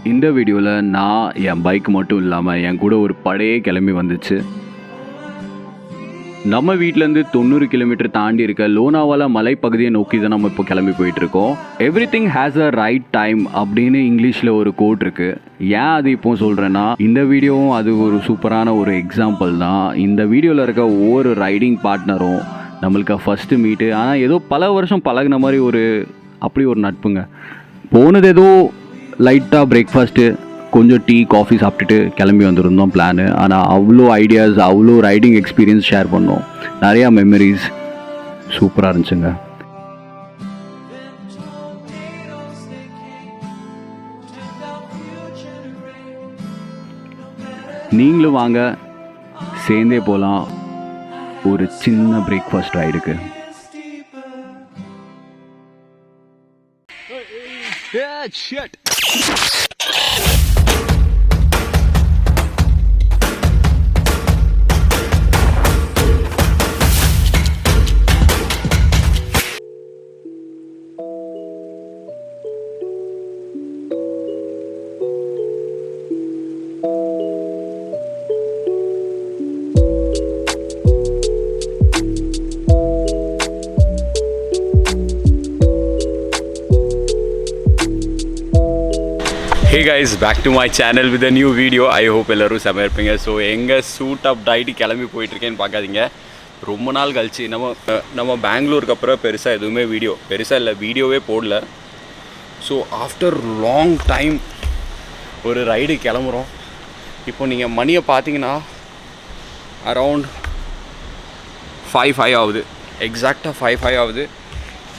இந்த வீடியோவில் நான் என் பைக் மட்டும் இல்லாமல் என் கூட ஒரு படையே கிளம்பி வந்துச்சு. நம்ம வீட்டிலேருந்து 90 கிலோமீட்டர் தாண்டி இருக்க லோனாவாலா மலைப்பகுதியை நோக்கி தான் நம்ம இப்போ கிளம்பி போயிட்டுருக்கோம். Everything has a right time அப்படின்னு இங்கிலீஷில் ஒரு கோட் இருக்குது. ஏன் அது இப்போ சொல்கிறேன்னா, இந்த வீடியோவும் அது ஒரு சூப்பரான ஒரு எக்ஸாம்பிள் தான். இந்த வீடியோவில் இருக்க ஒவ்வொரு ரைடிங் பார்ட்னரும் நம்மளுக்கு ஃபஸ்ட்டு மீட்டு, ஆனால் ஏதோ பல வருஷம் பழகின மாதிரி அப்படி ஒரு நட்புங்க. போனது ஏதோ லைட்டாக பிரேக்ஃபாஸ்ட்டு, கொஞ்சம் டீ காஃபி சாப்பிட்டுட்டு கிளம்பி வந்திருந்தோம் பிளானு. ஆனால் அவ்வளோ ஐடியாஸ், அவ்வளோ ரைடிங் எக்ஸ்பீரியன்ஸ் ஷேர் பண்ணோம். நிறையா மெமரிஸ் சூப்பராக இருந்துச்சுங்க. நீங்களும் வாங்க, சேர்ந்தே போகலாம் ஒரு சின்ன breakfast ரைடுக்கு. Shit. Hey guys, back to my channel with a new video. I hope எல்லோரும் செம்ம இருப்பீங்க. ஸோ எங்கே சூட் அப் டைட்டு கிளம்பி போயிட்டுருக்கேன்னு பார்க்காதீங்க. ரொம்ப நாள் கழிச்சு நம்ம பெங்களூருக்கு அப்புறம் பெருசாக எதுவுமே வீடியோவே போடல. ஸோ ஆஃப்டர் லாங் டைம் ஒரு ரைடு கிளம்புறோம். இப்போ நீங்கள் மணியை பார்த்தீங்கன்னா அரவுண்ட் 5 ஆகுது. எக்ஸாக்டாக 5 ஆகுது.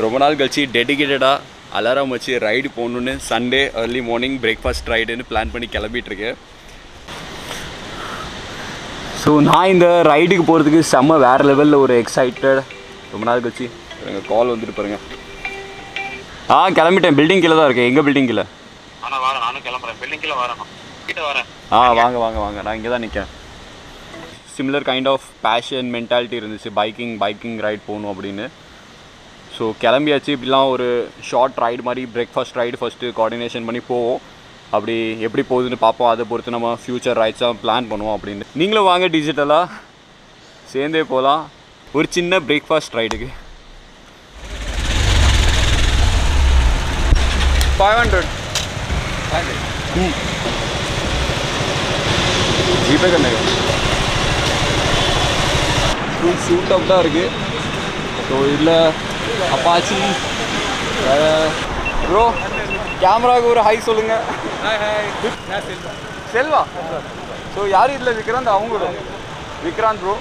ரொம்ப நாள் கழிச்சு டெடிகேட்டடாக அலாரம் வச்சு ரைடு போகணுன்னு சண்டே ஏர்லி மார்னிங் பிரேக்ஃபாஸ்ட் ரைடுன்னு பிளான் பண்ணி கிளம்பிகிட்ருக்கேன். ஸோ நான் இந்த ரைடுக்கு போகிறதுக்கு செம்ம வேறு லெவலில் ஒரு எக்ஸைட்டட். ரொம்ப நாள் கழிச்சு எங்கள் கால் வந்துட்டு பாருங்கள். கிளம்பிட்டேன். பில்டிங் கீழே தான் இருக்கேன். எங்கள் பில்டிங் கீழே. நானும் கிளம்புறேன். பில்டிங் கீழே வரேன். கிட்ட வரேன். வாங்க நான் இங்கே தான் நிற்கேன். Similar kind of passion mentality இருந்துச்சு, பைக்கிங் ரைட் போகணும் அப்படின்னு. ஸோ கிளம்பியாச்சு. இப்படிலாம் ஒரு ஷார்ட் ரைடு மாதிரி பிரேக்ஃபாஸ்ட் ரைடு ஃபஸ்ட்டு கோஆர்டினேஷன் பண்ணி போவோம். அப்படி எப்படி போகுதுன்னு பார்ப்போம். அதை பொறுத்து நம்ம ஃப்யூச்சர் ரைட்ஸாக பிளான் பண்ணுவோம் அப்படின்னு. நீங்களும் வாங்க, டிஜிட்டலாக சேர்ந்தே போகலாம் ஒரு சின்ன பிரேக்ஃபாஸ்ட் ரைடுக்கு. 500 ஜிபே கண்ணே ஃபுல் ஷூட் அப் தான் இருக்குது. ஸோ இதில் அப்பாச்சி ப்ரோ, கேமராவுக்கு ஒரு ஹாய் சொல்லுங்கள். செல்வா. ஸோ யார் இதில் விக்ராந்த்? அவங்களோட விக்ராந்த் ப்ரோ.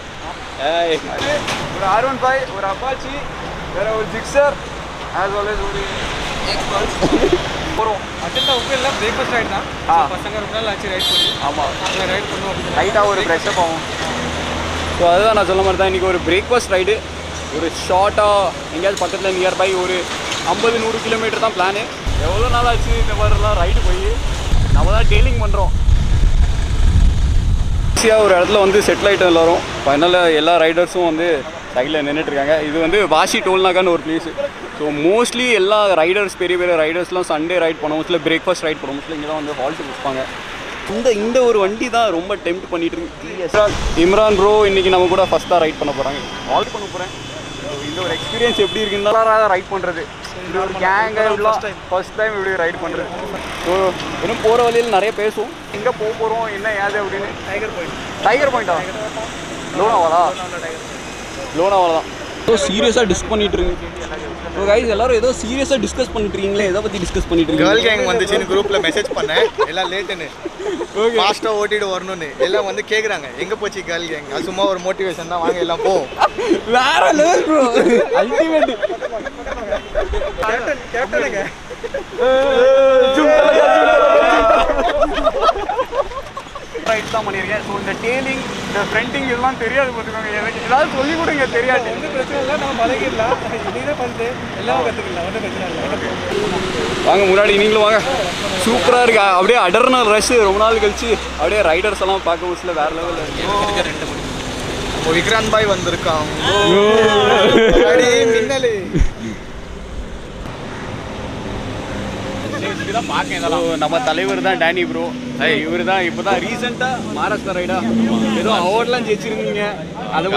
ஒரு R15, ஒரு அப்பாச்சி, வேறு ஒரு ஜிக்ஸர், ஆஸ் ஆல்வேஸ் ஒரு போகிறோம். அட்டெண்டாக உங்கள் எல்லாம் பிரேக்ஃபாஸ்ட் ரைடு தான். பசங்க ரொம்ப நாள் ஆச்சு ரைட் பண்ணி. ஆமாம், ரைட் பண்ணுவோம். லைட்டாக ஒரு ஃப்ரெஷ்ஷப் ஆகும். ஸோ அதுதான் நான் சொல்ல மாதிரி தான். இன்றைக்கி ஒரு பிரேக்ஃபாஸ்ட் ரைடு, ஒரு ஷார்ட்டாக எங்கேயாவது பக்கத்தில் நியர்பை ஒரு 50-100 கிலோமீட்டர் தான் பிளானு. எவ்வளோ நாள் ஆச்சு இந்த மாதிரிலாம் ரைடு போய். நம்ம தான் டெய்லிங் பண்ணுறோம். ஈஸியாக ஒரு இடத்துல வந்து செட்டில் ஆகிட்டோம் எல்லோரும். ஃபைனலாக எல்லா ரைடர்ஸும் வந்து சைடில் நின்றுட்டுருக்காங்க. இது வந்து வாஷி டோல்னாக்கான்னு ஒரு பிளேஸு. ஸோ மோஸ்ட்லி எல்லா ரைடர்ஸ், பெரிய ரைடர்ஸ்லாம் சண்டே ரைட் பண்ணுவோம், மோஸ்ட்லி பிரேக்ஃபாஸ்ட் ரைட் பண்ணுவோம். மோஸ்ட்லி இங்கே தான் வந்து ஹால்ட்டு கொடுப்பாங்க. இந்த ஒரு வண்டி தான் ரொம்ப டெம்ப்ட் பண்ணிட்டு இருக்கு. இம்ரான் ப்ரோ இன்றைக்கி நம்ம கூட ஃபஸ்ட்டாக ரைட் பண்ண போகிறாங்க. ஆல்ட் பண்ண போகிறேன். இந்த ஒரு எக்ஸ்பீரியன்ஸ் எப்படி இருக்குன்னு ரைட் பண்ணுறது. இந்த ஒரு கேங்காக ஃபஸ்ட் டைம் இப்படி ரைட் பண்ணுறது. ஸோ இன்னும் போகிற வழியில் நிறைய பேசுவோம். எங்கே போகிறோம், என்ன ஏது அப்படின்னு. டைகர் பாயிண்டா? லோனாவாலா தான். ஸோ சீரியஸாக டிஸ்கஸ் பண்ணிட்டு இருக்கு. ஸோ கைஸ் எல்லாரும் ஏதோ சீரியஸாக டிஸ்கஸ் பண்ணிட்டு இருக்கீங்களே, எதை பற்றி டிஸ்கஸ் பண்ணிட்டு இருக்கீங்க? கேர்ள் கேங் வந்துச்சுன்னு குரூப்பில் மெசேஜ் பண்ணேன். எல்லாம் லேட்டுன்னு, ஃபாஸ்ட்டாக ஓட்டிட்டு வரணும்னு எல்லாம் வந்து கேட்குறாங்க. எங்கே போச்சு கேர்ள் கேங்? அது சும்மா ஒரு மோட்டிவேஷன் தான். வாங்க எல்லாம் போ. வேற லெவல் ப்ரோ, அல்டிமேட். கேப்டனுங்க ரைட் தான் பண்ணியிருக்கேன். ஸோ இந்த டெய்லிங், இந்த ஃப்ரண்டிங் இதெல்லாம் தெரியாது பார்த்துக்கோங்க. எனக்கு ஏதாவது சொல்லிக் கொடுங்க. தெரியாது, ஒன்றும் பிரச்சனை இல்லை. நம்ம பழகிடலாம். இதே பண்ணிட்டு எல்லாம் கற்றுக்கலாம். ஒன்றும் பிரச்சனை இல்லை. வாங்க முன்னாடி நீங்களும் வாங்க. சூப்பராக இருக்கு. அப்படியே அடர்னல் ரஷ். ரொம்ப நாள் கழிச்சு அப்படியே ரைடர்ஸ் எல்லாம் பார்க்க முடியல. வேறு லெவலில் இருக்கு. விக்ராந்த் பாய் வந்திருக்கான். மின்னலு தான் பார்க்க இதெல்லாம். நம்ம தலைவர் தான் டேனி ப்ரோ. இவர் தான் இப்போ தான் ரீசெண்டாக மகாராஷ்டிரா ரைடா ஏதோ அவார்ட்லாம் ஜெயிச்சிருந்தீங்க. அதை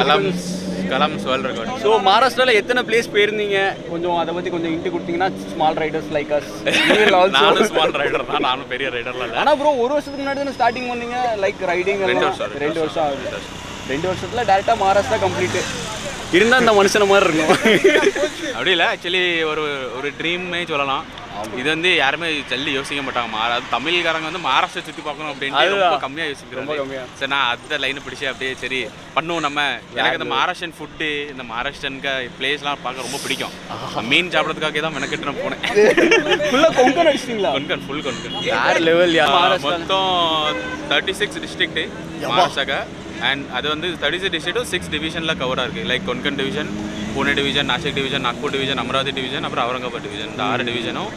கலம்ஸ் வேர்ல்ட் ரெக்கார்ட். ஸோ மகாராஷ்டிராவில் எத்தனை பிளேஸ் போயிருந்தீங்க, கொஞ்சம் அதை பற்றி கொஞ்சம் இன்ட்டு கொடுத்தீங்கன்னா ஸ்மால் ரைடர்ஸ் லைக் அஸ். நானும் ஸ்மால் ரைடர் தான், நானும் பெரிய ரைடர்லாம் இல்லை. ஆனால் ப்ரோ ஒரு வருஷத்துக்கு முன்னாடி தானே ஸ்டார்டிங் பண்ணீங்க லைக் ரைடிங்? 2 வருஷம் 2 வருஷம் ஆகுது. 2 வருஷத்தில் டேரெக்டாக மகாராஷ்டிரா கம்ப்ளீட்டு இருந்தால் இந்த மனுஷன மாதிரி இருக்கும். அப்படி இல்லை, ஆக்சுவலி ஒரு ட்ரீம்மே சொல்லலாம். இது வந்து யாருமே ஜல்லி யோசிக்க மாட்டாங்க. அது தமிழ்காரங்க வந்து மகாராஷ்டிரா சுற்றி பார்க்கணும் அப்படின்ட்டு ரொம்ப கம்மியாக யோசிக்கிறாங்க. சரி, நான் அந்த லைனை பிடிச்சி அப்படியே சரி பண்ணுவோம் நம்ம. எனக்கு இந்த மகாராஷ்டிரன் ஃபுட்டு, இந்த மகாராஷ்டிரனுக்கு பிளேஸ்லாம் பார்க்க ரொம்ப பிடிக்கும். மீன் சாப்பிட்றதுக்காக தான் மெனக்கெட்டு நான் போனேன். ஃபுல்லாக கொங்கன் அடிச்சிட்டிங்களா? கொன்கன், ஃபுல் கொன்கன். வேறு லெவல். மொத்தம் 36 டிஸ்ட்ரிக்ட்டு மகாராஷ்டிராக்கு. அண்ட் அது வந்து 36 டிஸ்ட்ரிக்ட்டும் 6 டிவிஷனில் கவராக இருக்குது. Like Konkan division, Pune division, Nashik division, Nagpur division, Amravati division, அப்புறம் அவுரங்காபாத் டிவிஷன். இந்த 6 டிவிஷனும்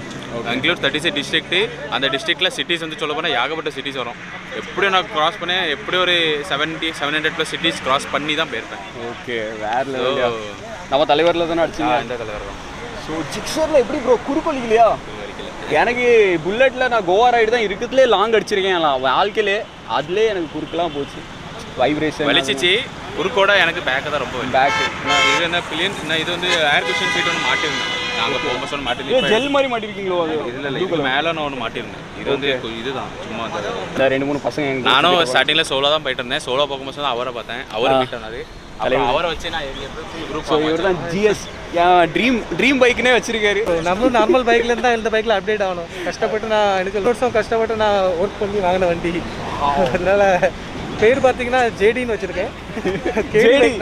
இன்க்ளூட் 36 டிஸ்ட்ரிக்ட்டு. அந்த டிஸ்ட்ரிக்டில் சிட்டிஸ் வந்து சொல்ல போனால் ஏகப்பட்ட சிட்டிஸ் வரும். எப்படியும் நான் கிராஸ் பண்ணேன், எப்படி ஒரு 700+ சிட்டிஸ் கிராஸ் பண்ணி தான் போயிருப்பேன். ஓகே, வேறு லெவல். நம்ம தலைவரில் தானே அடிச்சிங்க? இந்த தலைவர் தான். ஸோ ஜிக்ஸரில் எப்படி ப்ரோ குறுக்கொலிக்கலையா? எனக்கு புல்லட்டில் நான் கோவா ரைடு தான் இருக்கிறதுலே லாங் அடிச்சிருக்கேன் வாழ்க்கையிலே. அதுலேயே எனக்கு குறுக்கெல்லாம் போச்சு, வைப்ரேஷன் வலிச்சிச்சு. குறுக்கோட எனக்கு பேக்கு தான் ரொம்ப பேக்கு. இது என்ன பில்லியன், இது வந்து ஏர் குஷன் சீட் ஒன்று மாட்டிருந்தேன். நாங்கள் போகும்போது ஒன்று மாட்டிருந்தேன். ஜெல் மாதிரி மாட்டிருக்கீங்களோ? அது இல்லை இது மேலே நான் ஒன்று மாட்டிருந்தேன். இது வந்து இதுதான் சும்மா அந்த 2-3 பசங்க. நானும் ஸ்டார்டிங்கில் சோலோ தான் போயிட்டு இருந்தேன். சோலோ போகும்போது தான் அவரை பார்த்தேன். அவர் போயிட்டாரு. அவரை வச்சு நான் குரூப். ஸோ இவர் தான் ஜிஎஸ் ட்ரீம் பைக்குனே வச்சிருக்காரு. நம்மளும் நார்மல் பைக்ல இருந்தா இந்த பைக்ல அப்டேட் ஆகணும். கஷ்டப்பட்டு நான் எனக்கு 1 வருஷம் கஷ்டப்பட்டு நான் ஒர்க் பண்ணி வாங்கின வண்டி. அதனால பேர் பார்த்தீங்கன்னா ஜேடின்னு வச்சிருக்கேன்.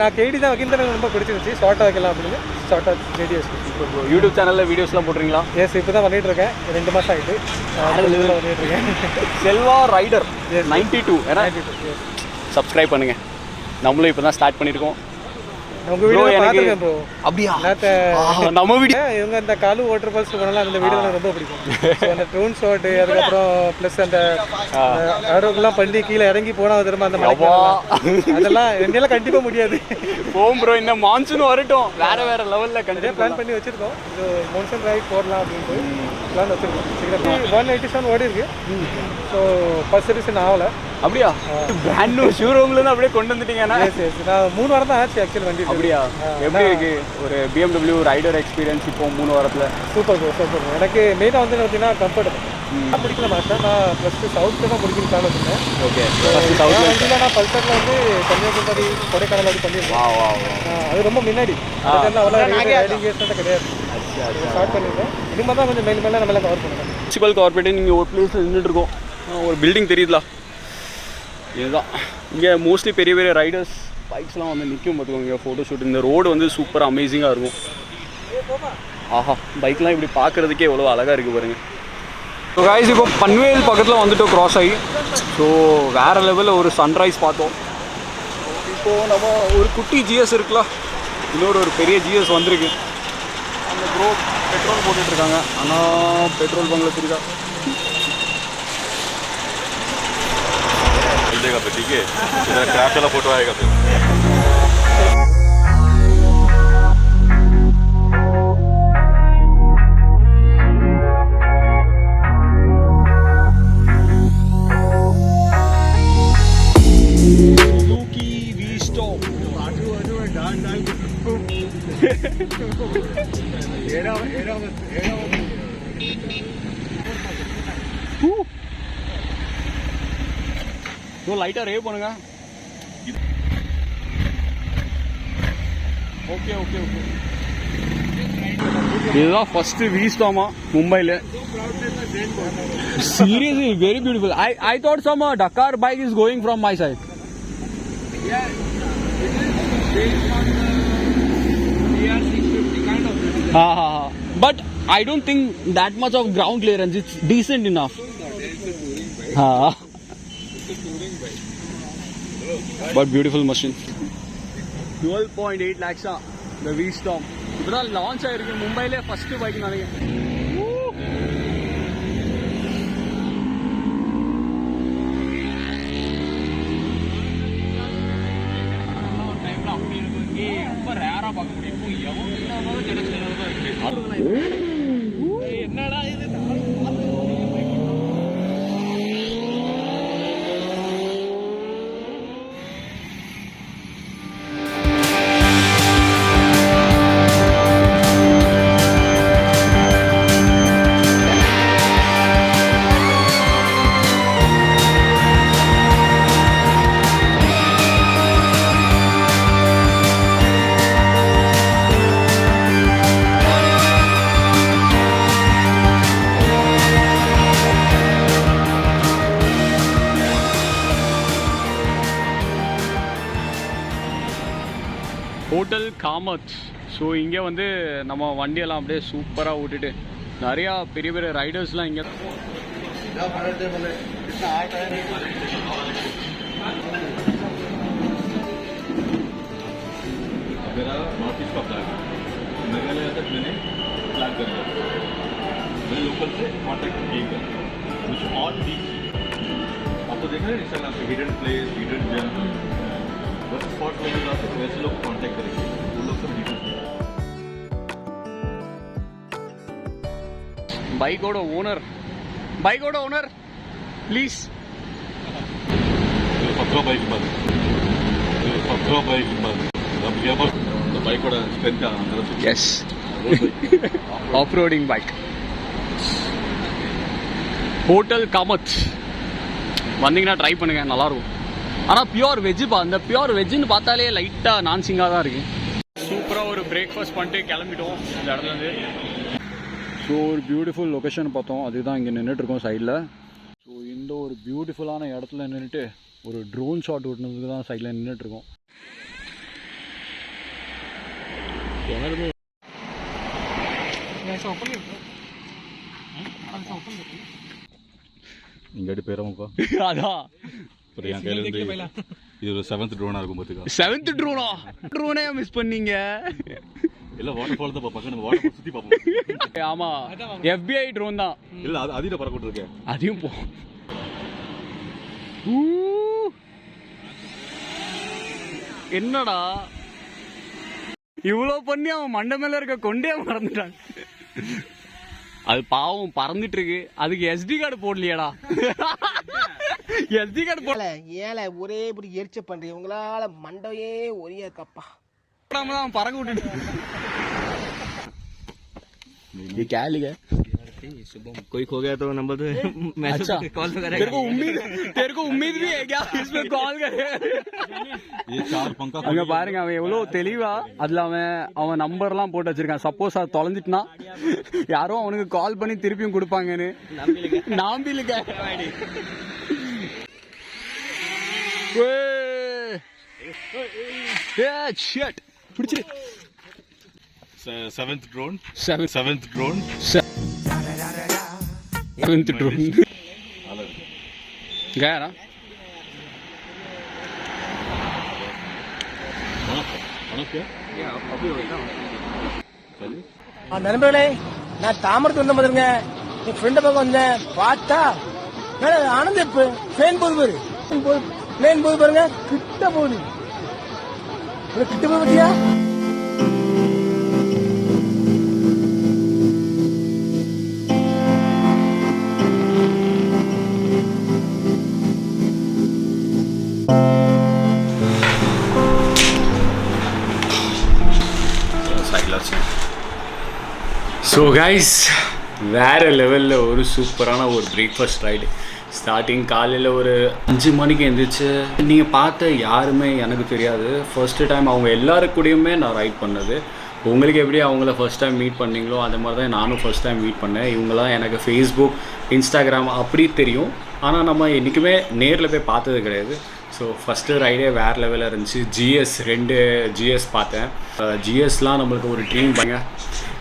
நான் கேடி தான் வைக்கிறது ரொம்ப பிடிச்சிருந்துச்சு. ஷார்ட்டாக வைக்கலாம் அப்படின்னு ஷார்ட்டாக ஜேடி வச்சுருக்கேன். யூடியூப் சேனலில் வீடியோஸ்லாம் போடுறீங்களா? எஸ், இப்போ தான் பண்ணிட்டு இருக்கேன். 2 மாதம் ஆகிட்டு பண்ணிட்டு இருக்கேன். செல்வா ரைடர் 92 ஏன்னா சப்ஸ்கிரைப் பண்ணுங்கள். நம்மளும் இப்போ தான் ஸ்டார்ட் பண்ணியிருக்கோம். உங்கள் வீடியோ பார்த்துருக்கேன் ப்ரோ. அப்படியா? நம்ம வீடியோ இவங்க இந்த காலு வாட்டர் ஃபால்ஸ் போனலாம் அந்த வீடியோ எனக்கு ரொம்ப பிடிக்கும். ஸோ அந்த ட்ரோன் ஷாட்டு, அதுக்கப்புறம் ப்ளஸ் அந்த ஆரோக்கெல்லாம் பண்ணி கீழே இறங்கி போனால் திரும்ப அந்த மலை அதெல்லாம் எங்கெல்லாம் கண்டிப்பாக முடியாது. போகும் ப்ரோ, இந்த மான்சூன் வரட்டும், வேறு லெவலில் கண்டிப்பாக பிளான் பண்ணி வச்சுருக்கோம். இது மான்சூன் ரைட் போடலாம் அப்படின்ட்டு பிளான் வச்சுருக்கோம். சீக்கிரம் 187 ஓடி இருக்கு. ஸோ ஃபர்ஸ்ட் சர்வீஸ் ஆகலை. அப்படியா? பிராண்ட் நியூ ஷோரூம்லேருந்து அப்படியே கொண்டு வந்துட்டீங்கன்னா? நான் 3 வாரம் தான் ஆச்சு ஆக்சுவலி வண்டி. அப்படியா? எப்படி இருக்கு ஒரு BMW ரைடர் எக்ஸ்பீரியன்ஸ் இப்போ 3 வாரத்தில்? Super bro, super. எனக்கு மெயினாக வந்து பார்த்தீங்கன்னா கம்ஃபர்டபுள். நான் பிடிக்கிற மாட்டேன். நான் ப்ளஸ் சவுத்தில் தான் பிடிக்கணும் பிளான் வச்சுருந்தேன். ஓகே, வண்டியில் நான் பல்சரில் வந்து கன்னியாகுமரி, கொடைக்கானல் அப்படி பண்ணியிருக்கேன். அது ரொம்ப முன்னாடி அவ்வளோ ரைடிங் கேஸ்லாம் கிடையாது. ஸ்டார்ட் பண்ணியிருக்கேன். இனிமேல் தான் கொஞ்சம் மேலே நம்மளால கவர் பண்ணுறேன். முனிசிபல் கார்பரேட் நீங்கள் ஒரு பிளேஸில் நின்றுட்டு இருக்கோம். ஒரு பில்டிங் தெரியுதுல, இதுதான். இங்கே மோஸ்ட்லி பெரிய பெரிய ரைடர்ஸ் பைக்ஸ்லாம் வந்து நிற்கும் பார்த்துக்கோங்க ஃபோட்டோ ஷூட். இந்த ரோடு வந்து சூப்பராக அமேசிங்காக இருக்கும். ஆஹா, பைக்லாம் இப்படி பார்க்குறதுக்கே எவ்வளோ அழகாக இருக்குது பாருங்கள். ஸோ காய்ஸ், இப்போ பன்வேல் பக்கத்தில் வந்துட்டோம் க்ராஸ் ஆகி. ஸோ வேறு லெவலில் ஒரு சன்ரைஸ் பார்த்தோம். இப்போது நம்ம ஒரு குட்டி ஜிஎஸ் இருக்குல்ல, இன்னொரு ஒரு பெரிய ஜிஎஸ் வந்திருக்கு. அந்த ப்ரோ பெட்ரோல் போட்டுட்ருக்காங்க. ஆனால் பெட்ரோல் பங்கில் தெரியுதா? देगा फिर, ठीक है? क्रैश वाला फोटो आएगा फिर. Suzuki V-Stop. ப்ரோ லைட்டாக ரேவ் பண்ணுங்க. Okay okay okay. இதுதான் ஃபஸ்ட்டு V-Storm மும்பையில். Seriously very beautiful. I thought some Dakar bike is going from my side. Yeah, based on the DR650 kind of. But I don't think that much of ground clearance. It's decent enough. But beautiful machine. 12.8 lakhs the V-Storm. இப்போதான் launch ஆயிருக்கு மும்பையிலே first bike நினைக்கிறேன். ரொம்ப ரேரா பார்க்க முடியும். இப்போ எவ்வளோ என்னடா இது ஹோட்டல் காமத். ஸோ இங்கே வந்து நம்ம வண்டியெல்லாம் அப்படியே சூப்பராக ஓட்டிட்டு நிறையா பெரிய பெரிய ரைடர்ஸ்லாம் இங்கே. मेरा नॉर्थ ईस्ट का प्लान है, मेघालय तक मैंने प्लान कर लिया. मैं लोकल से कॉन्टैक्ट नहीं कर कुछ ऑन बीच आपको देखा है इंस्टाग्राम पे हिडन प्लेस हिडन जम बस स्पॉट लोग जाते हैं वैसे लोग कॉन्टैक्ट करेंगे वो लोग सब डिटेल्स. பைக்கோட ஓனர் ப்ளீஸ். पत्थर बाइक बंद पत्थर बाइक बंद अब ये बस बाइक को स्ट्रेंथ का अंदर ease of riding bike. Hotel Kamath வந்தீங்கன்னா ட்ரை பண்ணுங்கள், நல்லாயிருக்கும். ஆனால் பியூர் வெஜ்ஜுப்பா. அந்த பியூர் வெஜ்ஜுன்னு பார்த்தாலே லைட்டாக நான்சிங்காக தான் இருக்குது. சூப்பராக ஒரு பிரேக்ஃபாஸ்ட் பண்ணிட்டு கிளம்பிட்டோம் இந்த இடத்துலேருந்து. ஸோ ஒரு பியூட்டிஃபுல் லொக்கேஷன் பார்த்தோம், அதுதான் இங்கே நின்றுட்டுருக்கோம் சைடில். ஸோ இந்த ஒரு பியூட்டிஃபுல்லான இடத்துல நின்றுட்டு ஒரு ட்ரோன் ஷாட் ஓட்டுனதுக்கு தான் சைடில் நின்றுட்டுருக்கோம். இங்கே பேரமுக்கா அதான் அப்புறம் என் கையிலேருந்து இது ஒரு 7th ட்ரோனாக இருக்கும் பார்த்துக்கா. 7th ட்ரோனே மிஸ் பண்ணீங்க. இல்லை வாட்டர் ஃபால் தான் பார்ப்பாங்க, நம்ம வாட்டர் ஃபால் சுற்றி பார்ப்போம். ஆமாம் FBI ட்ரோன் தான். இல்லை அது அதில் பறக்க இருக்கேன் அதையும் போ. என்னடா இவ்வளோ பண்ணி அவன் மண்டை மேல இருக்க கொண்டே மறந்துட்டான். அது பாவம் பறந்துட்டு இருக்கு, அதுக்கு SD கார்டு போடலையாடா. SD கார்டு போட ஏழை ஒரே இப்படி எரிச்ச பண்றீங்க, உங்களால மண்டையே ஒரே கப்பா போடாம தான் பறக்க விட்டுட்டு. ये क्या लिखा है? शुभम कोई खो गया तो नंबर दे अच्छा कॉल करेगा. तेरे को उम्मीद भी है क्या इसमें कॉल करेगा? ये 4 पंखा அங்க பாருங்க அவன் எவ்வளவு தெளிவா அதுல அவன் நம்பர்லாம் போட்டு வச்சிருக்கான். சப்போஸ் அது தொலைஞ்சிட்டுனா யாரும் அவனுக்கு கால் பண்ணி திருப்பியும் கொடுப்பாங்கன்னு நாம்பிலுக்க. பிடிச்சிரு. 7th drone. गया ना. நண்பர்களே, நான் தாமரத்து வந்த மாதிரிங்க என் ஃப்ரெண்ட பக்கம் வந்தேன். பார்த்தா ஆனந்த பிளேன் போது பாரு, பிளேன் போது பாருங்க, கிட்ட போகுது. கிட்ட போய் பத்தியா ஸோ கைஸ் வேறு லெவலில் ஒரு சூப்பரான ஒரு பிரேக்ஃபாஸ்ட் ரைடு. ஸ்டார்டிங் காலையில் ஒரு 5 மணிக்கு எழுந்திரிச்சு. நீங்கள் பார்த்த யாருமே எனக்கு தெரியாது, ஃபர்ஸ்ட்டு டைம் அவங்க எல்லாருக்கூடையுமே நான் ரைட் பண்ணது. உங்களுக்கு எப்படி அவங்கள ஃபர்ஸ்ட் டைம் மீட் பண்ணீங்களோ அந்த மாதிரி தான் நானும் ஃபர்ஸ்ட் டைம் மீட் பண்ணேன். இவங்களாம் எனக்கு ஃபேஸ்புக் இன்ஸ்டாகிராம் அப்படி தெரியும், ஆனால் நம்ம என்றைக்குமே நேரில் போய் பார்த்தது கிடையாது. ஸோ ஃபஸ்ட்டு ரைடே வேறு லெவலில் இருந்துச்சு. GS 2 GS பார்த்தேன். GSலாம் நம்மளுக்கு ஒரு ட்ரீம் பண்ணுங்க.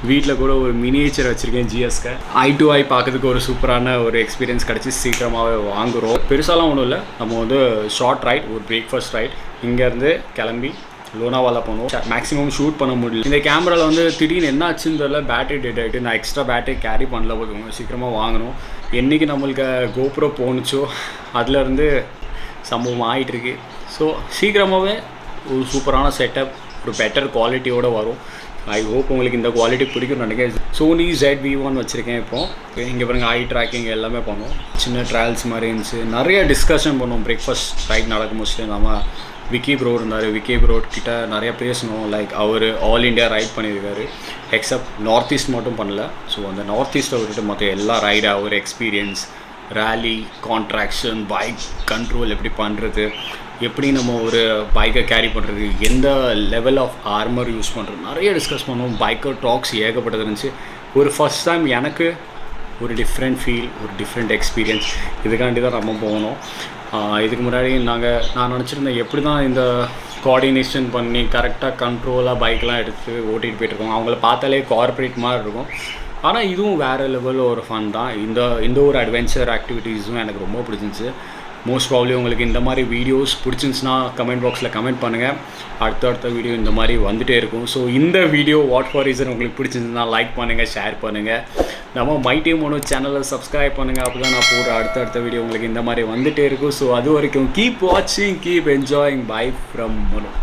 வீட்டில் கூட ஒரு மினியேச்சர் வச்சுருக்கேன் GSக்கு. ஐ டு ஐ பார்க்கறதுக்கு ஒரு சூப்பரான ஒரு எக்ஸ்பீரியன்ஸ் கிடச்சி சீக்கிரமாகவே வாங்குகிறோம். பெருசாலாம் ஒன்றும் இல்லை, நம்ம வந்து ஷார்ட் ரைட், ஒரு பிரேக்ஃபாஸ்ட் ரைட். இங்கேருந்து கிளம்பி லோனாவாலா போனோம். மேக்ஸிமம் ஷூட் பண்ண முடியல. இந்த கேமராவில் வந்து திடீர்னு என்ன ஆச்சுன்னு தெரியல, பேட்டரி டெட் ஆகிட்டு. நான் எக்ஸ்ட்ரா பேட்டரி கேரி பண்ணல, போதும் சீக்கிரமாக வாங்கணும். என்றைக்கு நம்மளுக்கு GoPro போணுச்சோ அதுலேருந்து சம்பவம் ஆகிட்டுருக்கு. ஸோ சீக்கிரமாகவே ஒரு சூப்பரான செட்டப், ஒரு பெட்டர் குவாலிட்டியோடு வரும். ஐ ஹோப் உங்களுக்கு இந்த குவாலிட்டி பிடிக்கும்னு நினைக்கிறேன். Sony ZV-1 வச்சுருக்கேன். இப்போது இங்கே பாருங்கள், ஐ ட்ராக்கிங் எல்லாமே பண்ணோம். சின்ன ட்ராவல்ஸ் மாதிரி இருந்துச்சு. நிறைய டிஸ்கஷன் பண்ணோம். பிரேக்ஃபாஸ்ட் ரைட் நடக்கும் முடிச்சுட்டு நம்ம விக்கி ப்ரோ இருந்தார். விக்கி ப்ரோ கிட்ட நிறைய பேசணும். லைக் அவர் ஆல் இண்டியா ரைட் பண்ணியிருக்காரு, எக்ஸப்ட் நார்த் ஈஸ்ட் மட்டும் பண்ணல. ஸோ அந்த நார்த் ஈஸ்ட்டை விட்டுட்டு மற்ற எல்லா ரைடாக ஒரு experience, rally, contraction, bike control எப்படி பண்ணுறது, எப்படி நம்ம ஒரு பைக்கை கேரி பண்ணுறது, எந்த லெவல் ஆஃப் ஆர்மர் யூஸ் பண்ணுறது, நிறைய டிஸ்கஸ் பண்ணுவோம். பைக்கர் டாக்ஸ் ஏகப்பட்டது இருந்துச்சு. ஒரு ஃபஸ்ட் டைம் எனக்கு ஒரு டிஃப்ரெண்ட் ஃபீல், ஒரு டிஃப்ரெண்ட் எக்ஸ்பீரியன்ஸ். இதுக்காண்டி தான் நம்ம போகணும். இதுக்கு முன்னாடி நான் நினச்சிருந்தேன் எப்படி தான் இந்த கோஆர்டினேஷன் பண்ணி கரெக்டாக கண்ட்ரோலாக பைக்லாம் எடுத்து ஓட்டிகிட்டு போயிட்டுருக்கோம். அவங்கள பார்த்தாலே கார்ப்பரேட் மாதிரி இருக்கும். ஆனால் இதுவும் வேறு லெவலில் ஒரு ஃபன் தான். இந்த ஒரு அட்வென்ச்சர் ஆக்டிவிட்டீஸும் எனக்கு ரொம்ப பிடிச்சிருந்துச்சு. மோஸ்ட் ப்ராப்ளி உங்களுக்கு இந்த மாதிரி வீடியோஸ் பிடிச்சிருந்துச்சுன்னா கமெண்ட் பாக்ஸில் கமெண்ட் பண்ணுங்கள். அடுத்த வீடியோ இந்த மாதிரி வந்துகிட்டே இருக்கும். ஸோ இந்த வீடியோ வாட் ஃபார் ரீசன் உங்களுக்கு பிடிச்சிருந்துச்சுன்னா லைக் பண்ணுங்கள், ஷேர் பண்ணுங்கள். நம்ம மை டீம் மோனோ சேனலை சப்ஸ்கிரைப் பண்ணுங்கள். அப்போ தான் நான் போடுற அடுத்த வீடியோ உங்களுக்கு இந்த மாதிரி வந்துகிட்டே இருக்கும். ஸோ அது வரைக்கும் கீப் வாட்சிங், keep enjoying. By from mono.